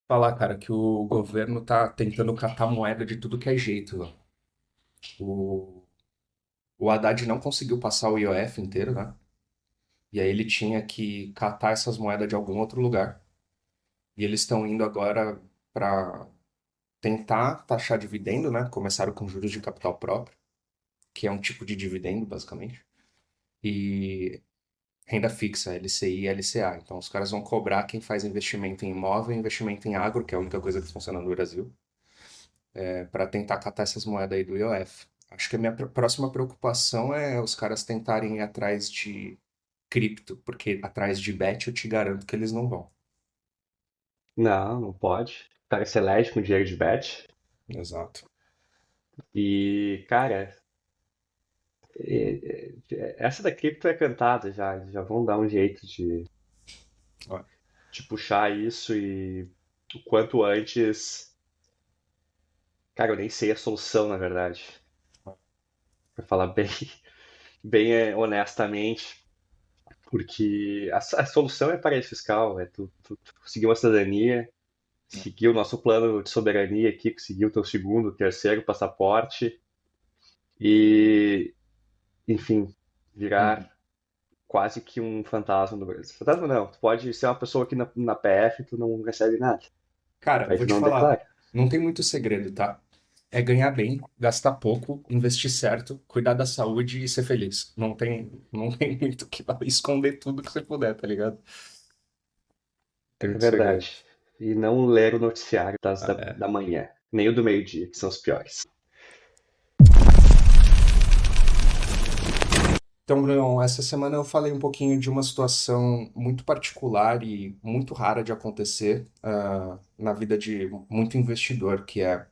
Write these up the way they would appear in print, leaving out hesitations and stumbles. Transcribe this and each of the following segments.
Falar, cara, que o governo tá tentando catar moeda de tudo que é jeito, ó. O, o Haddad não conseguiu passar o IOF inteiro, né? E aí ele tinha que catar essas moedas de algum outro lugar. E eles estão indo agora para tentar taxar dividendo, né? Começaram com juros de capital próprio, que é um tipo de dividendo, basicamente. E renda fixa, LCI e LCA. Então os caras vão cobrar quem faz investimento em imóvel e investimento em agro, que é a única coisa que funciona no Brasil. Para tentar catar essas moedas aí do IOF. Acho que a minha próxima preocupação é os caras tentarem ir atrás de cripto, porque atrás de bet eu te garanto que eles não vão. Não, não pode. O cara se elege com dinheiro de bet. Exato. E, cara, essa da cripto é cantada já. Eles já vão dar um jeito Ó, de puxar isso e o quanto antes. Cara, eu nem sei a solução, na verdade. Pra falar bem, bem honestamente. Porque a solução é paraíso fiscal. É tu conseguir uma cidadania, seguir o nosso plano de soberania aqui, conseguir o teu segundo, terceiro passaporte. E, enfim, uhum. virar quase que um fantasma do Brasil. Fantasma não, tu pode ser uma pessoa que na PF tu não recebe nada. Cara, Aí vou tu te não falar, declara. não tem muito segredo, tá? É ganhar bem, gastar pouco, investir certo, cuidar da saúde e ser feliz. Não tem muito o que esconder tudo que você puder, tá ligado? Tem É muito segredo. verdade. E não ler o noticiário É. da manhã, nem o do meio-dia, que são os piores. Então, Bruno, essa semana eu falei um pouquinho de uma situação muito particular e muito rara de acontecer na vida de muito investidor, que é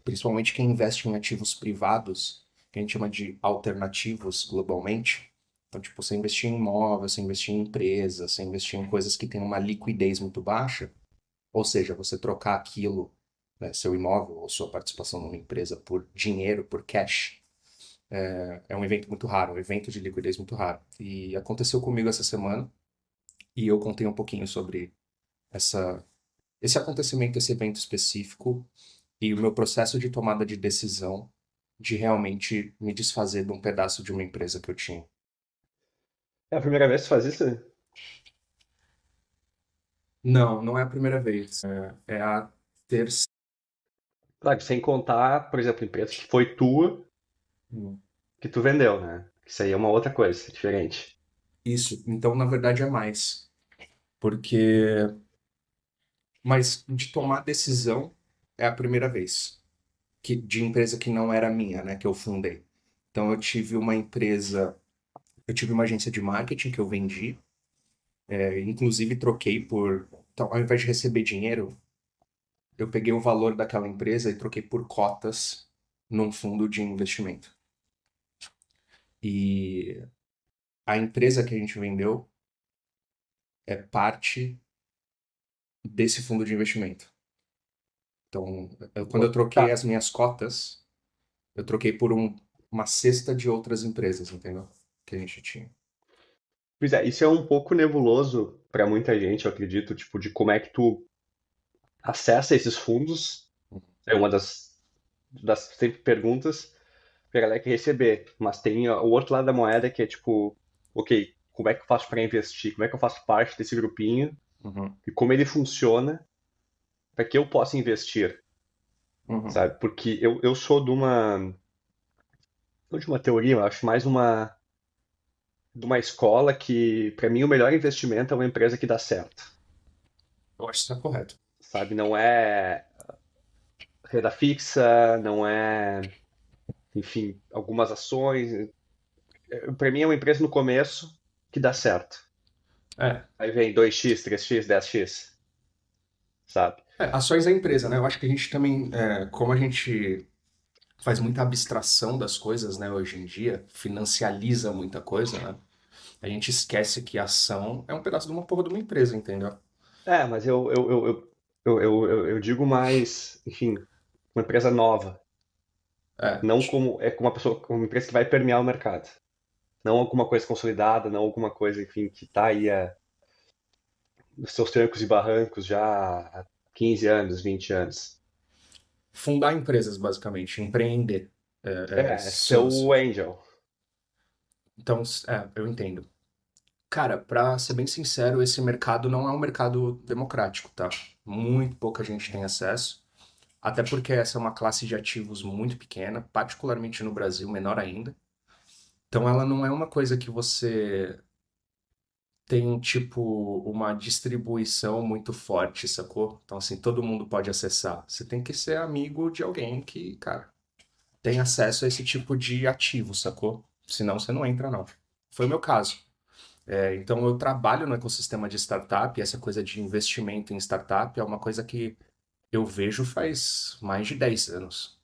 principalmente quem investe em ativos privados, que a gente chama de alternativos globalmente. Então, tipo, você investir em imóveis, você investir em empresas, você investir em coisas que têm uma liquidez muito baixa, ou seja, você trocar aquilo, né, seu imóvel ou sua participação numa empresa por dinheiro, por cash. É um evento muito raro, um evento de liquidez muito raro. E aconteceu comigo essa semana, e eu contei um pouquinho sobre essa, esse acontecimento, esse evento específico, e o meu processo de tomada de decisão de realmente me desfazer de um pedaço de uma empresa que eu tinha. É a primeira vez que tu faz isso? Não, não é a primeira vez. É a terceira. Claro, sem contar, por exemplo, empresa que foi tua, que tu vendeu, né? Isso aí é uma outra coisa, diferente. Isso, então na verdade é mais. Porque. Mas de tomar decisão é a primeira vez. De empresa que não era minha, né? Que eu fundei. Então eu tive uma empresa. Eu tive uma agência de marketing que eu vendi. Inclusive troquei por. Então, ao invés de receber dinheiro, eu peguei o valor daquela empresa e troquei por cotas num fundo de investimento. E a empresa que a gente vendeu é parte desse fundo de investimento. Então, quando eu troquei Tá. as minhas cotas, eu troquei por uma cesta de outras empresas, entendeu? Que a gente tinha. Pois é, isso é um pouco nebuloso pra muita gente, eu acredito, tipo, de como é que tu acessa esses fundos. É uma das sempre perguntas pra galera que receber. Mas tem o outro lado da moeda que é tipo, ok, como é que eu faço para investir? Como é que eu faço parte desse grupinho? Uhum, E como ele funciona para que eu possa investir, uhum. sabe? Porque eu sou não de uma teoria, eu acho mais de uma escola que, para mim, o melhor investimento é uma empresa que dá certo, Eu acho que está correto. sabe? Não é renda fixa, não é, enfim, algumas ações. Para mim, é uma empresa no começo que dá certo. É, Aí vem 2x, 3x, 10x, sabe? ações da empresa, né? Eu acho que a gente também, como a gente faz muita abstração das coisas, né, hoje em dia, financializa muita coisa, né? A gente esquece que a ação é um pedaço de uma porra de uma empresa, entendeu? É, mas eu digo mais, enfim, uma empresa nova. É, Não como, é como uma pessoa, como uma empresa que vai permear o mercado. Não alguma coisa consolidada, não alguma coisa, enfim, que está aí nos seus trancos e barrancos já 15 anos, 20 anos. Fundar empresas, basicamente, empreender. É, ser o Angel. Então, eu entendo. Cara, pra ser bem sincero, esse mercado não é um mercado democrático, tá? Muito pouca gente tem acesso, até porque essa é uma classe de ativos muito pequena, particularmente no Brasil, menor ainda. Então, ela não é uma coisa que você tem, tipo, uma distribuição muito forte, sacou? Então, assim, todo mundo pode acessar. Você tem que ser amigo de alguém que, cara, tem acesso a esse tipo de ativo, sacou? Senão você não entra, não. Foi o meu caso. Então, eu trabalho no ecossistema de startup, e essa coisa de investimento em startup é uma coisa que eu vejo faz mais de 10 anos.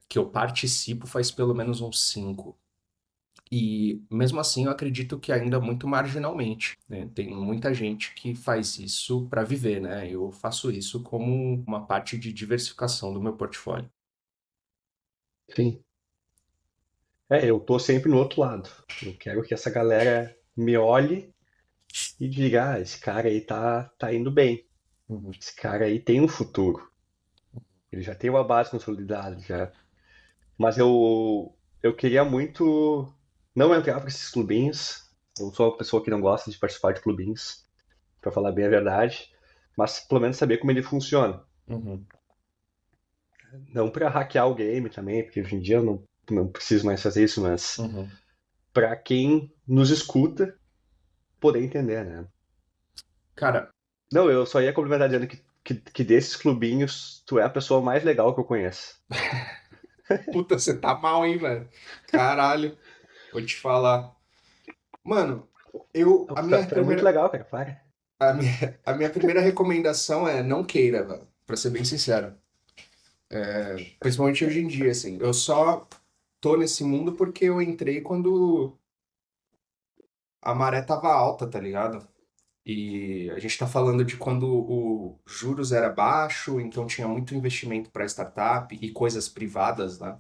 Que eu participo faz pelo menos uns 5. E mesmo assim, eu acredito que ainda muito marginalmente, né? Tem muita gente que faz isso para viver, né? Eu faço isso como uma parte de diversificação do meu portfólio. Sim. É, eu tô sempre no outro lado. Eu quero que essa galera me olhe e diga, esse cara aí tá indo bem. Uhum. Esse cara aí tem um futuro. Ele já tem uma base consolidada, já. Mas eu queria muito não entrar para esses clubinhos. Eu sou uma pessoa que não gosta de participar de clubinhos, para falar bem a verdade. Mas pelo menos saber como ele funciona. Uhum. Não para hackear o game também, porque hoje em dia eu não preciso mais fazer isso, mas Uhum. para quem nos escuta poder entender, né? Cara, Não, eu só ia complementar dizendo que desses clubinhos, tu é a pessoa mais legal que eu conheço. puta, você tá mal, hein, velho? Caralho, vou te falar. Mano, Não, tu é muito legal, cara, para. a minha primeira recomendação é não queira, velho, pra ser bem sincero. Principalmente hoje em dia, assim. Eu só tô nesse mundo porque eu entrei quando a maré tava alta, tá ligado? E a gente tá falando de quando o juros era baixo, então tinha muito investimento para startup e coisas privadas, né?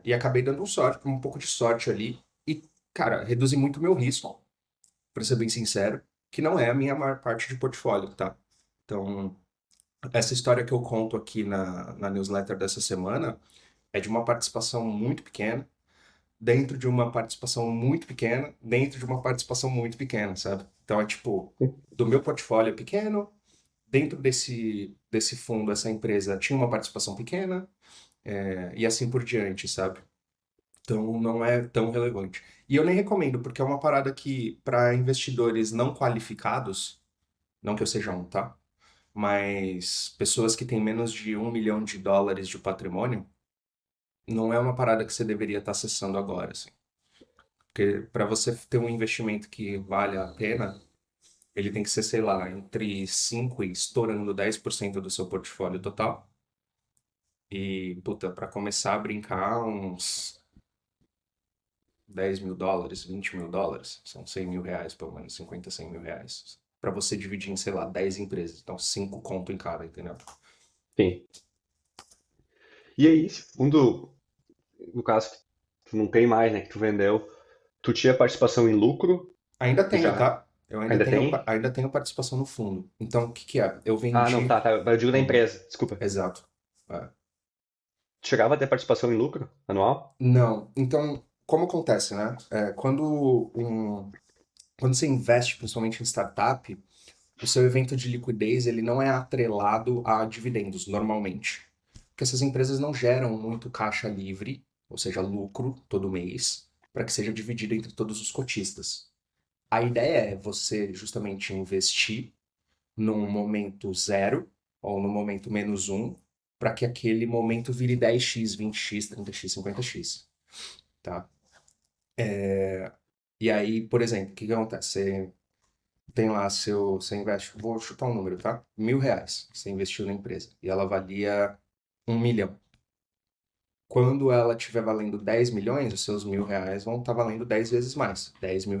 E acabei dando sorte, um pouco de sorte ali. E, cara, reduzi muito o meu risco, pra ser bem sincero, que não é a minha maior parte de portfólio, tá? Então, essa história que eu conto aqui na newsletter dessa semana é de uma participação muito pequena, dentro de uma participação muito pequena, dentro de uma participação muito pequena, sabe? Então é tipo, do meu portfólio é pequeno, dentro desse fundo, essa empresa tinha uma participação pequena, e assim por diante, sabe? Então não é tão relevante. E eu nem recomendo, porque é uma parada que, para investidores não qualificados, não que eu seja um, tá? Mas pessoas que têm menos de US$ 1 milhão de patrimônio, não é uma parada que você deveria estar acessando agora, assim. Porque para você ter um investimento que vale a pena, ele tem que ser, sei lá, entre 5 e estourando 10% do seu portfólio total. E, puta, para começar a brincar, uns US$ 10 mil, US$ 20 mil, são R$ 100 mil, pelo menos, 50, R$ 100 mil. Para você dividir em, sei lá, 10 empresas. Então, 5 conto em cada, entendeu? Sim. E aí, esse fundo, no caso, que tu não tem mais, né, que tu vendeu, tu tinha participação em lucro, Ainda tu tenho, já tá? Eu ainda tem? ainda tenho participação no fundo. Então, o que que é? Eu Ah, não, vendi. tá, eu digo da Uhum, empresa, desculpa. exato. É. Tu chegava a ter participação em lucro anual? Não. Então, como acontece, né? Quando você investe, principalmente em startup, o seu evento de liquidez ele não é atrelado a dividendos, normalmente. Porque essas empresas não geram muito caixa livre, ou seja, lucro todo mês, para que seja dividido entre todos os cotistas. A ideia é você justamente investir num momento zero, ou no momento menos um, para que aquele momento vire 10x, 20x, 30x, 50x, tá? E aí, por exemplo, o que que acontece? Você tem lá você investe, vou chutar um número, tá? R$ 1.000, você investiu na empresa, e ela valia 1 milhão. Quando ela estiver valendo 10 milhões, os seus R$ 1.000 vão estar valendo 10 vezes mais, R$ 10 mil,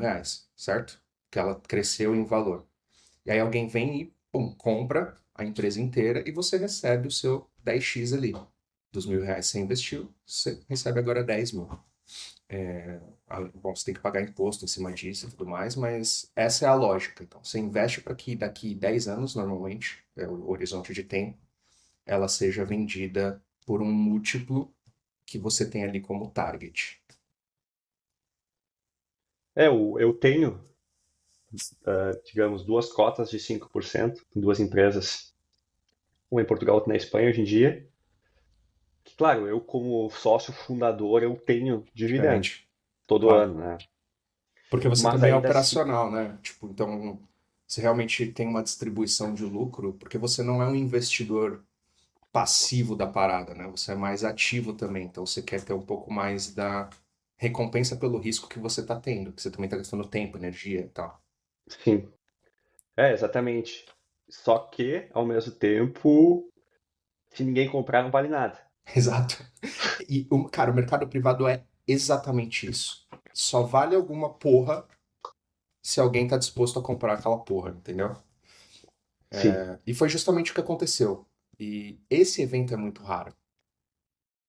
certo? Que ela cresceu em valor. E aí alguém vem e, pum, compra a empresa inteira e você recebe o seu 10x ali. Dos R$ 1.000 que você investiu, você recebe agora 10 mil. Bom, você tem que pagar imposto em cima disso e tudo mais, mas essa é a lógica. Então, você investe para que daqui 10 anos, normalmente, é o horizonte de tempo, ela seja vendida por um múltiplo que você tem ali como target. Eu tenho, digamos, duas cotas de 5% em duas empresas, uma em Portugal, outra na Espanha hoje em dia. Que, claro, eu como sócio fundador, eu tenho dividendo Diferente, todo claro. ano, né? Porque você Mas também é ainda assim, operacional, né? Tipo, então, você realmente tem uma distribuição de lucro, porque você não é um investidor passivo da parada, né? Você é mais ativo também, então você quer ter um pouco mais da recompensa pelo risco que você está tendo, que você também está gastando tempo, energia e tal. sim, exatamente. Só que, ao mesmo tempo, se ninguém comprar, não vale nada. Exato. E, cara, o mercado privado é exatamente isso. Só vale alguma porra se alguém tá disposto a comprar aquela porra, entendeu? Sim, E foi justamente o que aconteceu. E esse evento é muito raro.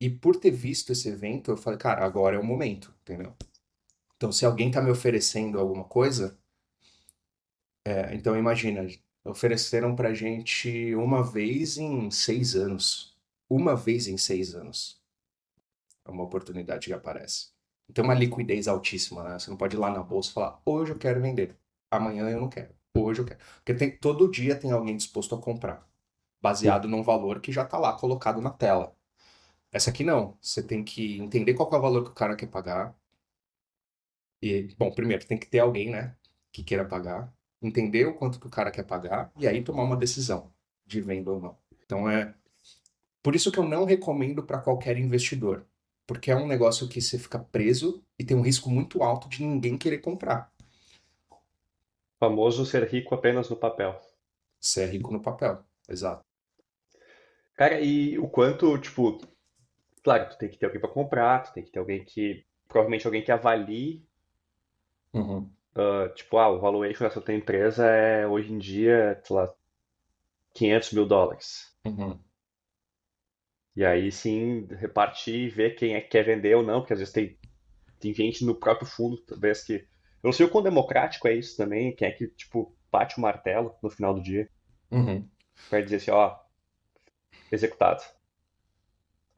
E por ter visto esse evento, eu falei, cara, agora é o momento, entendeu? Então, se alguém tá me oferecendo alguma coisa, então imagina, ofereceram pra gente uma vez em 6 anos. Uma vez em 6 anos. É uma oportunidade que aparece. Tem uma liquidez altíssima, né? Você não pode ir lá na bolsa e falar, hoje eu quero vender, amanhã eu não quero, hoje eu quero. Porque todo dia tem alguém disposto a comprar, sim. baseado num valor que já está lá colocado na tela. Essa aqui não. Você tem que entender qual que é o valor que o cara quer pagar. E, bom, primeiro, tem que ter alguém, né, que queira pagar, entender o quanto que o cara quer pagar e aí tomar uma decisão de venda ou não. Então é por isso que eu não recomendo para qualquer investidor, porque é um negócio que você fica preso e tem um risco muito alto de ninguém querer comprar. Famoso ser rico apenas no papel. Você é rico no papel, exato. Cara, e o quanto, tipo, claro, tu tem que ter alguém para comprar, tu tem que ter alguém que, provavelmente alguém que avalie, Uhum, tipo, o valuation dessa tua empresa é hoje em dia, sei lá, US$ 500 mil. uhum, E aí sim, repartir e ver quem é que quer vender ou não, porque às vezes tem gente no próprio fundo, talvez que. Eu não sei o quão democrático é isso também, quem é que, tipo, bate o martelo no final do dia uhum. para dizer assim, ó, executado.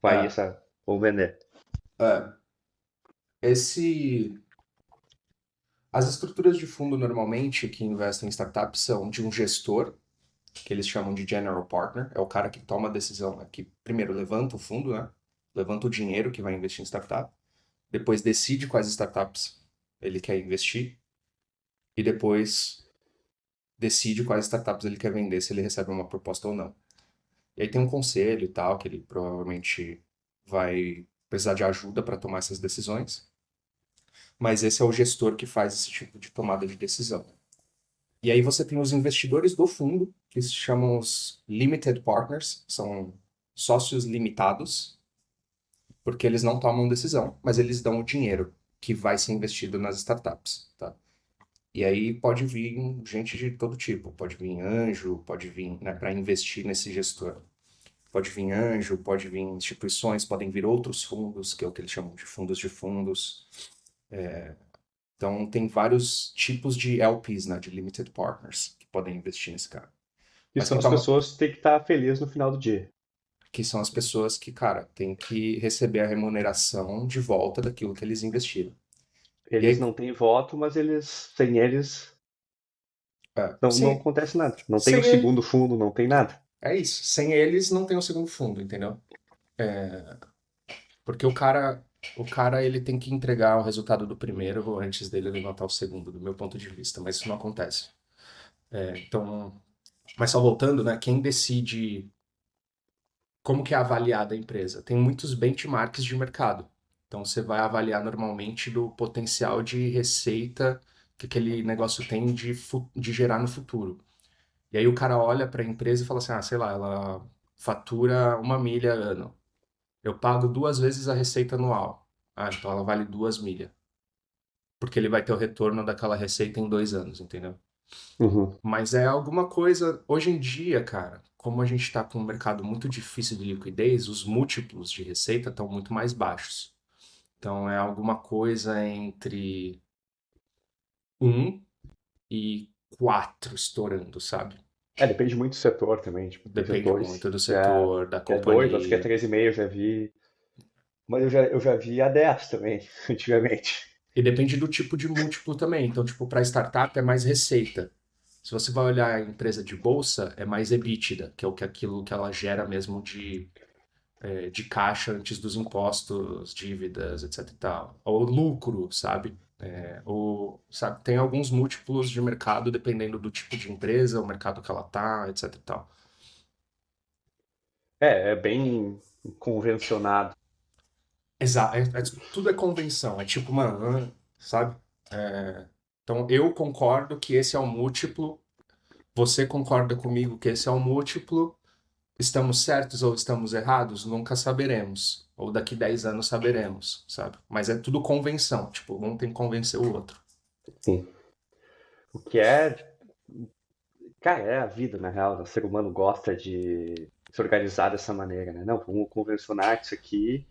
Vai É, essa, vou vender. é. Esse, as estruturas de fundo normalmente que investem em startups são de um gestor, que eles chamam de general partner, é o cara que toma a decisão, né, que primeiro levanta o fundo, né, levanta o dinheiro que vai investir em startup, depois decide quais startups ele quer investir e depois decide quais startups ele quer vender, se ele recebe uma proposta ou não. E aí tem um conselho e tal, que ele provavelmente vai precisar de ajuda para tomar essas decisões, mas esse é o gestor que faz esse tipo de tomada de decisão. E aí você tem os investidores do fundo, que se chamam os limited partners, são sócios limitados, porque eles não tomam decisão, mas eles dão o dinheiro que vai ser investido nas startups, tá? E aí pode vir gente de todo tipo, pode vir anjo, pode vir, né, para investir nesse gestor. Pode vir anjo, pode vir instituições, podem vir outros fundos, que é o que eles chamam de fundos de fundos. Então tem vários tipos de LPs, né, de limited partners, que podem investir nesse cara. E Mas são quem as toma, pessoas que têm que estar felizes no final do dia. que são as pessoas que, cara, têm que receber a remuneração de volta daquilo que eles investiram. E Eles aí, não têm voto, mas sem eles, não sem, acontece nada. Não tem o sem ele, segundo fundo, não tem nada. é isso. Sem eles não tem o segundo fundo, entendeu? Porque o cara ele tem que entregar o resultado do primeiro antes dele levantar o segundo, do meu ponto de vista, mas isso não acontece. Então, mas só voltando, né? Quem decide como que é avaliada a empresa? Tem muitos benchmarks de mercado. Então você vai avaliar normalmente do potencial de receita que aquele negócio tem de gerar no futuro. E aí o cara olha para a empresa e fala assim, ah, sei lá, ela fatura 1 milha ano. Eu pago 2 vezes a receita anual. Ah, então ela vale 2 milhas. Porque ele vai ter o retorno daquela receita em 2 anos, entendeu? Uhum. Mas é alguma coisa. Hoje em dia, cara, como a gente está com um mercado muito difícil de liquidez, os múltiplos de receita estão muito mais baixos. Então é alguma coisa entre um e 4 estourando, sabe? É, depende muito do setor também. Tipo, tem Depende setores muito do que setor, da é 2, outros que é companhia. 3,5, eu já vi. Mas eu já vi a 10 também, antigamente. E depende do tipo de múltiplo também. Então, tipo, para startup é mais receita. Se você vai olhar a empresa de bolsa, é mais EBITDA, que é aquilo que ela gera mesmo de caixa antes dos impostos, dívidas, etc e tal. Ou lucro, sabe? Sabe? Tem alguns múltiplos de mercado dependendo do tipo de empresa, o mercado que ela tá, etc e tal. É bem convencionado. Tudo é convenção, é tipo, mano, sabe? Então eu concordo que esse é o múltiplo, você concorda comigo que esse é o múltiplo, estamos certos ou estamos errados? Nunca saberemos. Ou daqui 10 anos saberemos, sabe? Mas é tudo convenção, tipo, um tem que convencer o outro. Sim. O que é, cara, é a vida, na real. O ser humano gosta de se organizar dessa maneira, né? Não, vamos convencionar que isso aqui,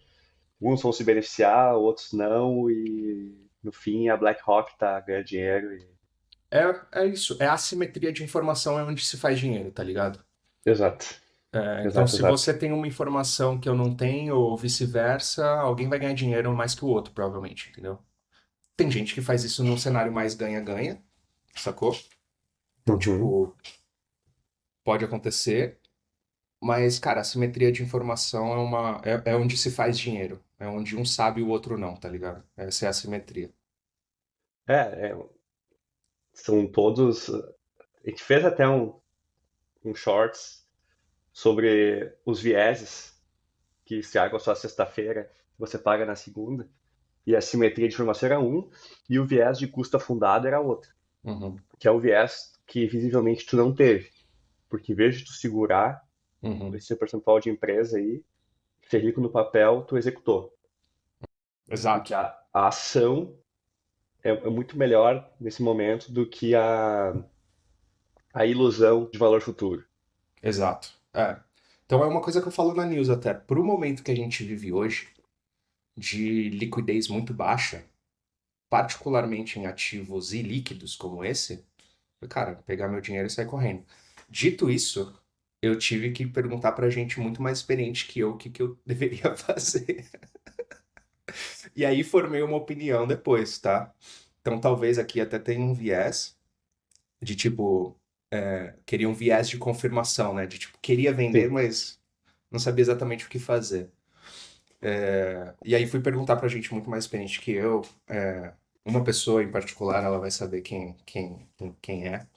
uns vão se beneficiar, outros não, e no fim a BlackRock tá ganhando dinheiro. É isso, é assimetria de informação é onde se faz dinheiro, tá ligado? Exato, Então, exato, se exato. você tem uma informação que eu não tenho, ou vice-versa, alguém vai ganhar dinheiro mais que o outro, provavelmente, entendeu? Tem gente que faz isso num cenário mais ganha-ganha, sacou? Então, Uhum. tipo, pode acontecer, mas, cara, a simetria de informação é onde se faz dinheiro. É onde um sabe e o outro não, tá ligado? Essa é a simetria. É, são todos. A gente fez até um shorts sobre os vieses que estragam a sua sexta-feira, você paga na segunda. E a simetria de informação era um, e o viés de custo afundado era outro, Uhum, que é o viés que visivelmente tu não teve. Porque em vez de tu segurar uhum. esse percentual de empresa aí, ser rico no papel, tu executou. Porque Exato, a ação é muito melhor nesse momento do que a ilusão de valor futuro. exato. Então é uma coisa que eu falo na news até. Pro momento que a gente vive hoje, de liquidez muito baixa, particularmente em ativos ilíquidos como esse, cara, pegar meu dinheiro e sair correndo. Dito isso, eu tive que perguntar pra gente muito mais experiente que eu o que que eu deveria fazer. E aí formei uma opinião depois, tá? Então talvez aqui até tenha um viés de tipo, queria um viés de confirmação, né? De tipo, queria vender, Sim. mas não sabia exatamente o que fazer. E aí fui perguntar pra gente muito mais experiente que eu. Uma pessoa em particular, ela vai saber quem é,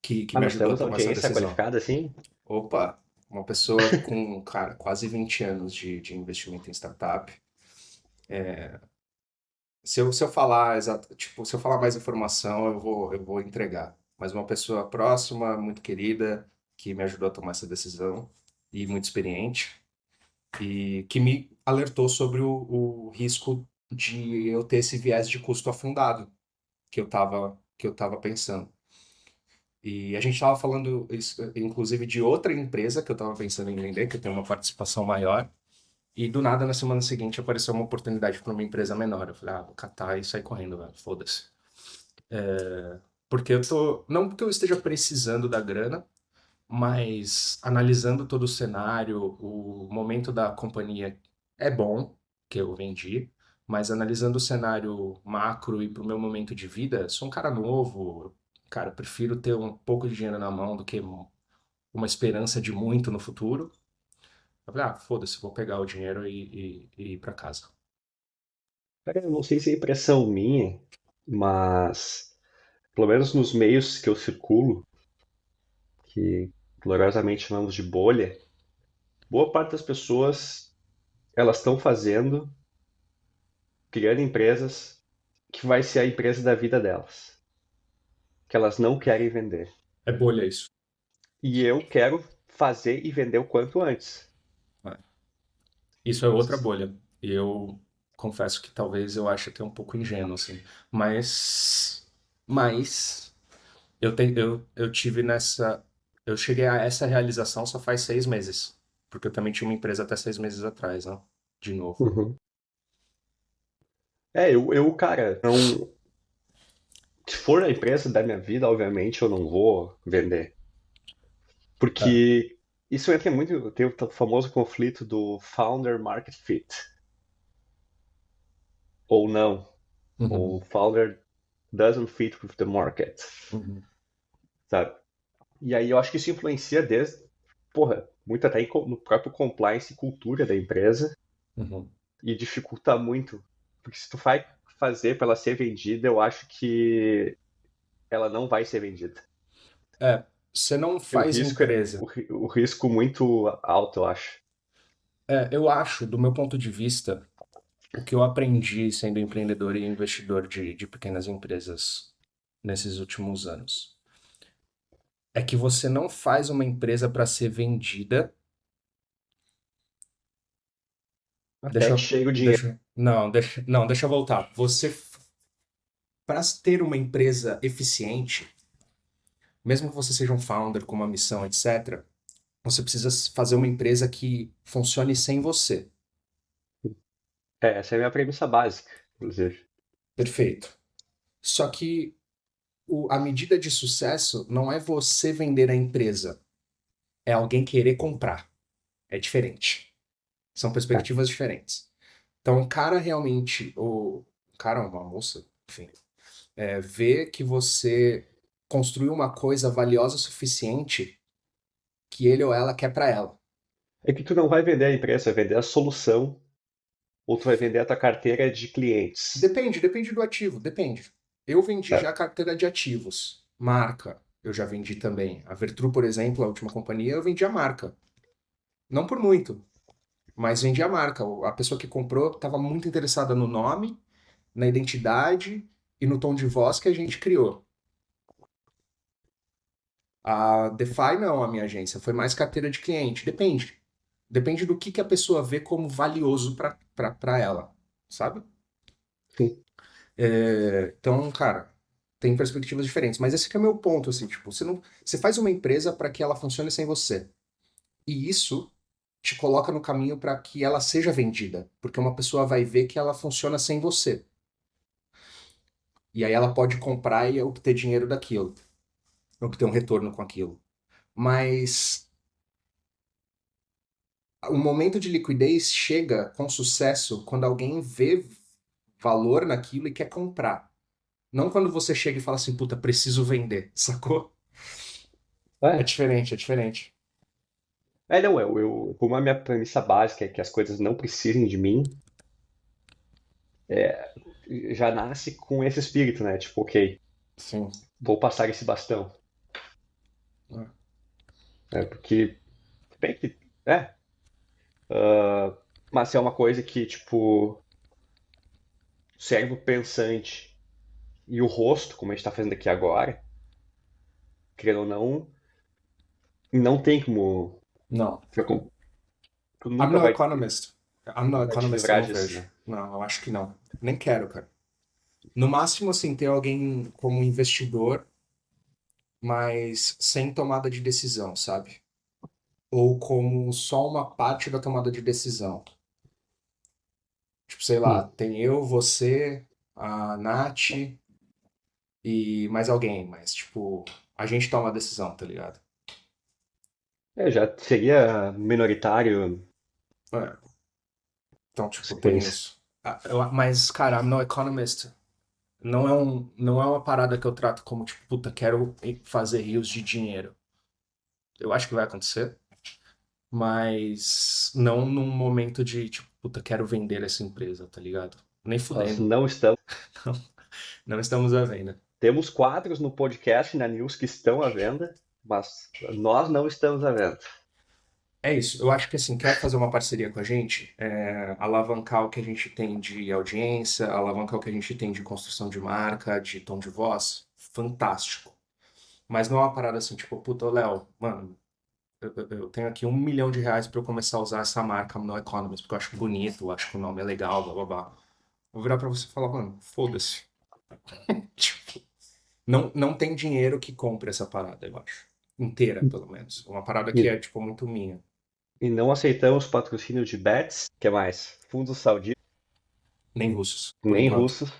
que Ah, me nós ajudou a temos tomar essa audiência decisão. qualificada assim? Opa, uma pessoa com, cara, quase 20 anos de investimento em startup. Se eu falar tipo, se eu falar mais informação, eu vou entregar. Mas uma pessoa próxima, muito querida, que me ajudou a tomar essa decisão e muito experiente e que me alertou sobre o risco de eu ter esse viés de custo afundado que eu tava pensando. E a gente estava falando, inclusive, de outra empresa que eu estava pensando em vender, que tem uma participação maior. E do nada, na semana seguinte, apareceu uma oportunidade para uma empresa menor. Eu falei, vou catar e sair correndo, velho. Foda-se. Porque eu tô. Não porque eu esteja precisando da grana, mas analisando todo o cenário, o momento da companhia é bom, que eu vendi, mas analisando o cenário macro e pro meu momento de vida, sou um cara novo. Cara, prefiro ter um pouco de dinheiro na mão do que uma esperança de muito no futuro. Eu falei, foda-se, vou pegar o dinheiro e ir para casa. Cara, eu não sei se é impressão minha, mas pelo menos nos meios que eu circulo, que gloriosamente chamamos de bolha, boa parte das pessoas elas estão fazendo, criando empresas que vai ser a empresa da vida delas, que elas não querem vender. É bolha isso. E eu quero fazer e vender o quanto antes. Né? Isso é outra bolha. E eu confesso que talvez eu ache até um pouco ingênuo, assim. Mas eu tive nessa. Eu cheguei a essa realização só faz 6 meses. Porque eu também tinha uma empresa até 6 meses atrás, né? De novo. Uhum. Cara, não. Se for a empresa da minha vida, obviamente eu não vou vender. É. Porque isso entra muito, tem o famoso conflito do founder market fit, ou não. Ou Uhum, founder doesn't fit with the market, uhum, sabe? E aí eu acho que isso influencia desde, porra, muito até no próprio compliance e cultura da empresa uhum. e dificulta muito. Porque se tu vai fazer para ela ser vendida, eu acho que ela não vai ser vendida. É, você não Porque o faz risco é empresa. o risco muito alto, eu acho. É, eu acho, do meu ponto de vista, o que eu aprendi sendo empreendedor e investidor de pequenas empresas nesses últimos anos é que você não faz uma empresa para ser vendida. Até que Deixa, chegue o dinheiro. deixa eu voltar. Para ter uma empresa eficiente, mesmo que você seja um founder com uma missão, etc., você precisa fazer uma empresa que funcione sem você. Essa é a minha premissa básica, inclusive. Perfeito. Só que a medida de sucesso não é você vender a empresa, é alguém querer comprar. É diferente. São É. perspectivas diferentes. Então, o cara realmente, o cara ou uma moça, enfim, vê que você construiu uma coisa valiosa o suficiente que ele ou ela quer para ela. É que tu não vai vender a empresa, vai vender a solução, ou tu vai vender a tua carteira de clientes. Depende do ativo, depende. Eu vendi já Sabe? carteira de ativos, marca, eu já vendi também. A Vertru, por exemplo, a última companhia, eu vendi a marca. Não por muito, mas vendi a marca. A pessoa que comprou estava muito interessada no nome, na identidade e no tom de voz que a gente criou. A DeFi não, a minha agência, foi mais carteira de cliente. Depende. Depende do que a pessoa vê como valioso para ela, sabe? Sim. Então, cara, tem perspectivas diferentes. Mas esse que é o meu ponto, assim, tipo, você faz uma empresa para que ela funcione sem você. E isso te coloca no caminho para que ela seja vendida, porque uma pessoa vai ver que ela funciona sem você. E aí ela pode comprar e obter dinheiro daquilo, obter um retorno com aquilo. Mas o momento de liquidez chega com sucesso quando alguém vê valor naquilo e quer comprar. Não quando você chega e fala assim, puta, preciso vender, sacou? É É, diferente, é diferente. não, como a minha premissa básica é que as coisas não precisem de mim, já nasce com esse espírito, né? Tipo, ok, Sim. vou passar esse bastão. É. Porque, bem que, é, mas é uma coisa que, tipo, o cérebro pensante e o rosto, como a gente tá fazendo aqui agora, querendo ou não, não tem como, Não. tu I'm nunca no vai, economist. I'm no vai te economist, eu livrar não disso, vejo. né? Não, eu acho que não. Nem quero, cara. No máximo, assim, ter alguém como investidor, mas sem tomada de decisão, sabe? Ou como só uma parte da tomada de decisão. Tipo, sei lá, Hum. tem eu, você, a Nath e mais alguém, mas, tipo, a gente toma a decisão, tá ligado? Já seria minoritário É, então, tipo, tem experiência. isso. Mas, cara, I'm no economist. Não é uma parada que eu trato como, tipo, puta, quero fazer rios de dinheiro. Eu acho que vai acontecer, mas não num momento de, tipo, puta, quero vender essa empresa, tá ligado? Nem Nós fudendo. não estamos. Não, não estamos à venda. Temos quadros no podcast e na news que estão à venda, mas nós não estamos à venda. É isso. Eu acho que, assim, quer fazer uma parceria com a gente, alavancar o que a gente tem de audiência, alavancar o que a gente tem de construção de marca, de tom de voz, fantástico. Mas não é uma parada assim, tipo, puta, ô, Léo, mano, eu tenho aqui R$ 1 milhão pra eu começar a usar essa marca no Economist, porque eu acho bonito, eu acho que o nome é legal, blá blá blá. Vou virar pra você e falar, mano, foda-se. Tipo, não tem dinheiro que compre essa parada, eu acho. Inteira, pelo menos. Uma parada que E, é, tipo, muito minha. e não aceitamos patrocínio de bets, que é mais? Fundos sauditas. Nem russos, por nem enquanto. russos.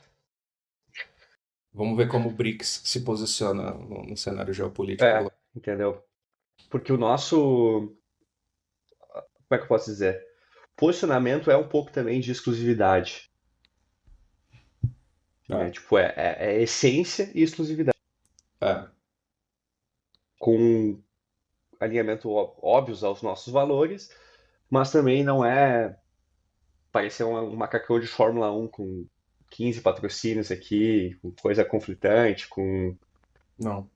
Vamos ver como o BRICS se posiciona no cenário geopolítico É, global. entendeu? Porque o nosso, como é que eu posso dizer? Posicionamento é um pouco também de exclusividade, né? É, Tipo, é essência e exclusividade. é, Com alinhamento óbvios aos nossos valores, mas também não é parecer um macacão de Fórmula 1 com 15 patrocínios aqui, com coisa conflitante, com. não.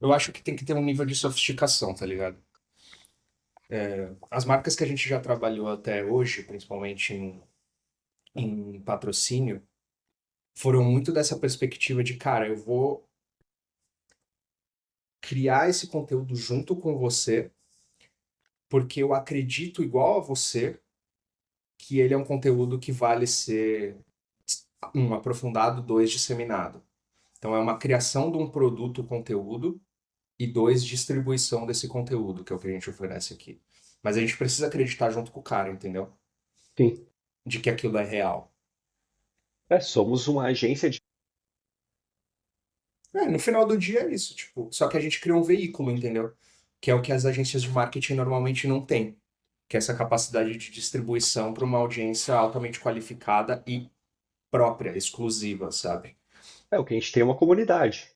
Eu acho que tem que ter um nível de sofisticação, tá ligado? As marcas que a gente já trabalhou até hoje, principalmente em patrocínio, foram muito dessa perspectiva de, cara, eu vou criar esse conteúdo junto com você, porque eu acredito igual a você que ele é um conteúdo que vale ser, um, aprofundado, dois, disseminado. Então é uma criação de um produto conteúdo e dois, distribuição desse conteúdo, que é o que a gente oferece aqui. Mas a gente precisa acreditar junto com o cara, entendeu? Sim. De que aquilo é real. Somos uma agência de. No final do dia é isso, tipo, só que a gente criou um veículo, entendeu? Que é o que as agências de marketing normalmente não têm, que é essa capacidade de distribuição para uma audiência altamente qualificada e própria, exclusiva, sabe? O que a gente tem é uma comunidade,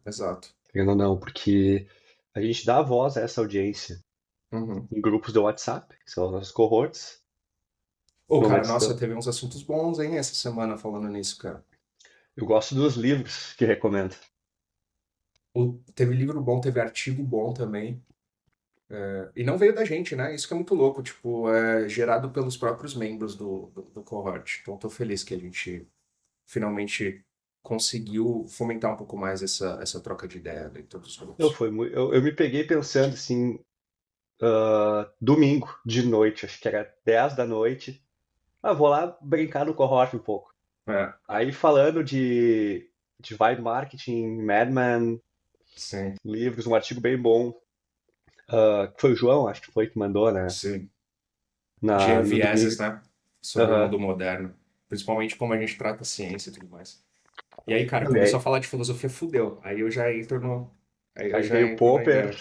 Exato. querendo ou não, porque a gente dá voz a essa audiência Uhum. em grupos do WhatsApp, que são os nossos cohorts, Ô, cara, momentos nossa, do. teve uns assuntos bons, hein, essa semana falando nisso, cara. Eu gosto dos livros que recomendo. Teve livro bom, teve artigo bom também. E não veio da gente, né? Isso que é muito louco, tipo, é gerado pelos próprios membros do cohort. Então, tô feliz que a gente finalmente conseguiu fomentar um pouco mais essa troca de ideia dentro dos grupos. Eu me peguei pensando assim, domingo de noite, acho que era 10 da noite. Vou lá brincar no cohort um pouco. É, Aí falando de vibe marketing, Madman, sim, livros, um artigo bem bom. Que foi o João, acho que foi que mandou, né? sim. No GeoVieses, domingo. né? Sobre o Aham. mundo moderno. Principalmente como a gente trata a ciência e tudo mais. E aí, cara, E começou a aí, falar de filosofia, fudeu. Aí eu já entro no. Aí eu aí já veio o entro na Popper, ideia.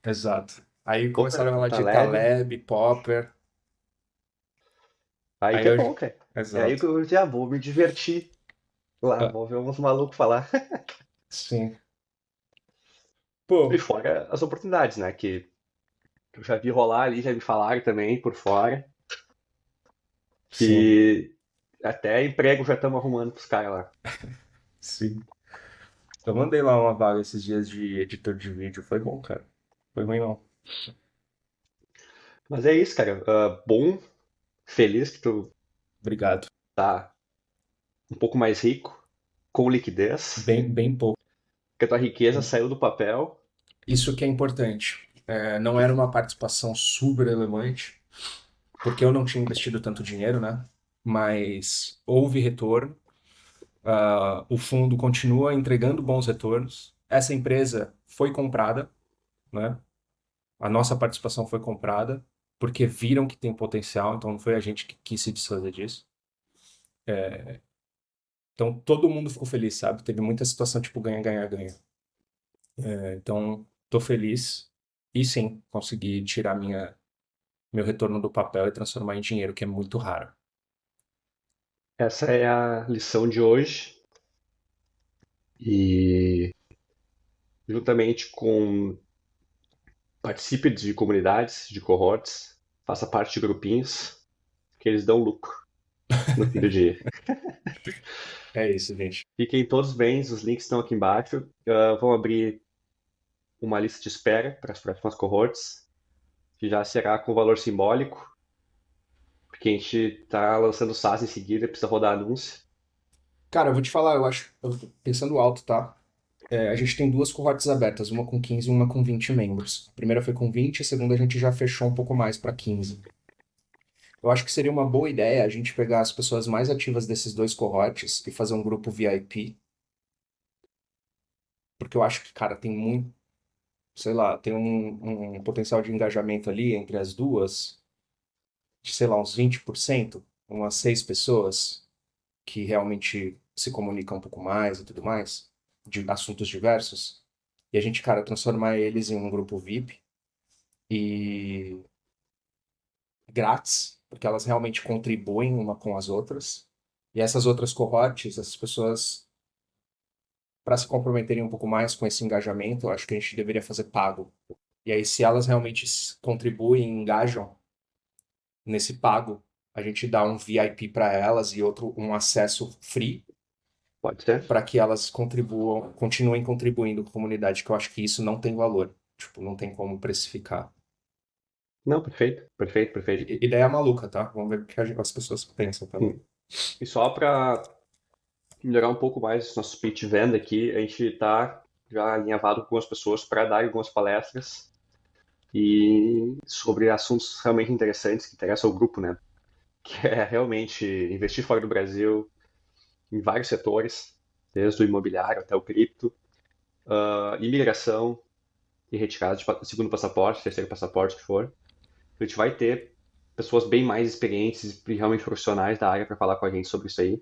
Exato. Aí Popper, começaram a o falar de Taleb. Taleb, Popper. Aí Aí que é eu. bom, cara. E aí Exato. eu já vou me divertir lá, Ah, vou ver uns malucos falar. sim. E Pô, fora as oportunidades, né? Que eu já vi rolar ali, já me falaram também por fora, sim, que até emprego já estamos arrumando pros caras lá. sim. Eu mandei lá uma vaga esses dias de editor de vídeo. Foi bom, cara. Foi ruim, não. Mas é isso, cara. Bom, feliz que tu Obrigado. tá um pouco mais rico, com liquidez, Bem pouco. que a tua riqueza saiu do papel. Isso que é importante. Não era uma participação super relevante, porque eu não tinha investido tanto dinheiro, né? Mas houve retorno. O fundo continua entregando bons retornos. Essa empresa foi comprada, né? A nossa participação foi comprada, porque viram que tem potencial, então não foi a gente que quis se desfazer disso. Então todo mundo ficou feliz, sabe? Teve muita situação tipo ganha, ganha, ganha. Então tô feliz e sim, consegui tirar meu retorno do papel e transformar em dinheiro, que é muito raro. Essa é a lição de hoje. E juntamente com participe de comunidades, de cohorts, faça parte de grupinhos, que eles dão lucro no fim do dia. É isso, gente. Fiquem todos bem, os links estão aqui embaixo. Vão abrir uma lista de espera para as próximas cohorts, que já será com valor simbólico, porque a gente está lançando o SaaS em seguida, precisa rodar anúncio. Cara, eu vou te falar, eu tô pensando alto, tá? A gente tem duas cohortes abertas, uma com 15 e uma com 20 membros. A primeira foi com 20, a segunda a gente já fechou um pouco mais para 15. Eu acho que seria uma boa ideia a gente pegar as pessoas mais ativas desses dois cohortes e fazer um grupo VIP, porque eu acho que, cara, tem muito, sei lá, tem um potencial de engajamento ali entre as duas, de, sei lá, uns 20%, umas 6 pessoas. que realmente se comunica um pouco mais e tudo mais, de assuntos diversos, e a gente, cara, transformar eles em um grupo VIP e grátis, porque elas realmente contribuem uma com as outras. E essas outras cohortes, essas pessoas, para se comprometerem um pouco mais com esse engajamento, eu acho que a gente deveria fazer pago. E aí, se elas realmente contribuem e engajam nesse pago, a gente dá um VIP para elas e outro um acesso free Pode ser? para que elas contribuam, continuem contribuindo com a comunidade, que eu acho que isso não tem valor. Tipo, não tem como precificar. Não, perfeito, perfeito, perfeito. Ideia maluca, tá? Vamos ver o que as pessoas pensam também. Hum. E só para melhorar um pouco mais nosso pitch de venda aqui, a gente está já alinhavado com algumas pessoas para dar algumas palestras e sobre assuntos realmente interessantes que interessam ao grupo, né? Que é realmente investir fora do Brasil em vários setores, desde o imobiliário até o cripto, imigração e retirada de segundo passaporte, terceiro passaporte que for. A gente vai ter pessoas bem mais experientes e realmente profissionais da área para falar com a gente sobre isso aí.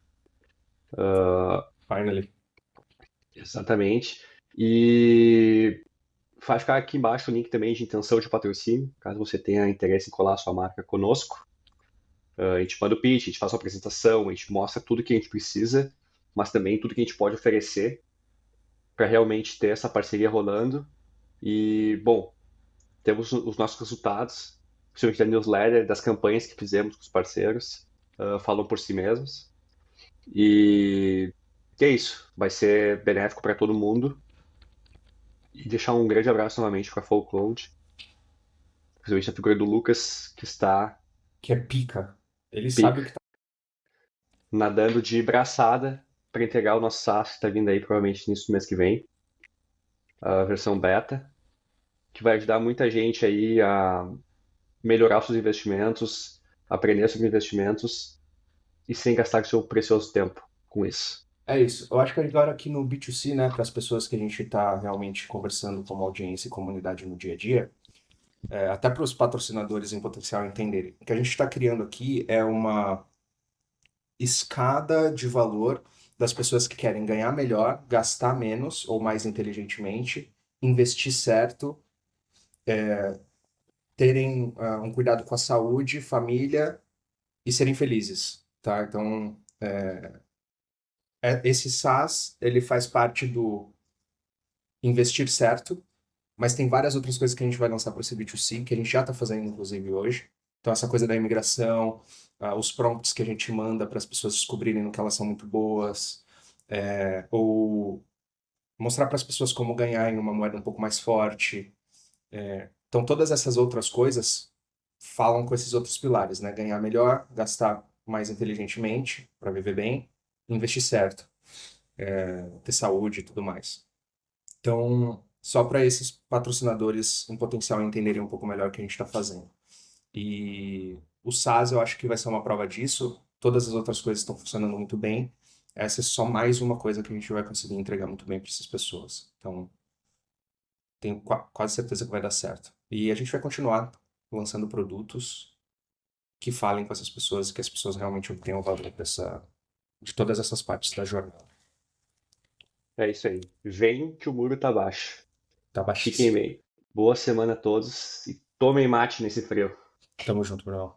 Finally. Exatamente. E vai ficar aqui embaixo o link também de intenção de patrocínio, caso você tenha interesse em colar a sua marca conosco. A gente manda o pitch, a gente faz uma apresentação, a gente mostra tudo que a gente precisa, mas também tudo que a gente pode oferecer para realmente ter essa parceria rolando. E, bom, temos os nossos resultados, principalmente da newsletter, das campanhas que fizemos com os parceiros, falam por si mesmos. E é isso, vai ser benéfico para todo mundo. E deixar um grande abraço novamente para a Folkload, principalmente a figura do Lucas, que está Que é pica. Ele sabe o que pica, tá. nadando de braçada para entregar o nosso SaaS, que está vindo aí provavelmente nisso do mês que vem, a versão beta, que vai ajudar muita gente aí a melhorar seus investimentos, aprender sobre investimentos e sem gastar seu precioso tempo com isso. É isso. Eu acho que agora aqui no B2C, né, para as pessoas que a gente está realmente conversando como audiência e comunidade no dia a dia, até para os patrocinadores em potencial entenderem, o que a gente está criando aqui é uma escada de valor das pessoas que querem ganhar melhor, gastar menos ou mais inteligentemente, investir certo, terem um cuidado com a saúde, família e serem felizes, tá? Então, esse SaaS, ele faz parte do investir certo, mas tem várias outras coisas que a gente vai lançar para esse B2C, que a gente já está fazendo, inclusive, hoje. Então, essa coisa da imigração, os prompts que a gente manda para as pessoas descobrirem no que elas são muito boas, ou mostrar para as pessoas como ganhar em uma moeda um pouco mais forte. Então, todas essas outras coisas falam com esses outros pilares, né? Ganhar melhor, gastar mais inteligentemente para viver bem, investir certo, ter saúde e tudo mais. Então, só para esses patrocinadores em potencial entenderem um pouco melhor o que a gente está fazendo. E o SaaS eu acho que vai ser uma prova disso. Todas as outras coisas estão funcionando muito bem. Essa é só mais uma coisa que a gente vai conseguir entregar muito bem para essas pessoas. Então, tenho quase certeza que vai dar certo. E a gente vai continuar lançando produtos que falem com essas pessoas e que as pessoas realmente obtenham o valor de todas essas partes da jornada. É isso aí. Vem que o muro tá baixo. Tá Fiquem baixíssimo. bem. Boa semana a todos e tomem mate nesse frio. Tamo junto, Bruno.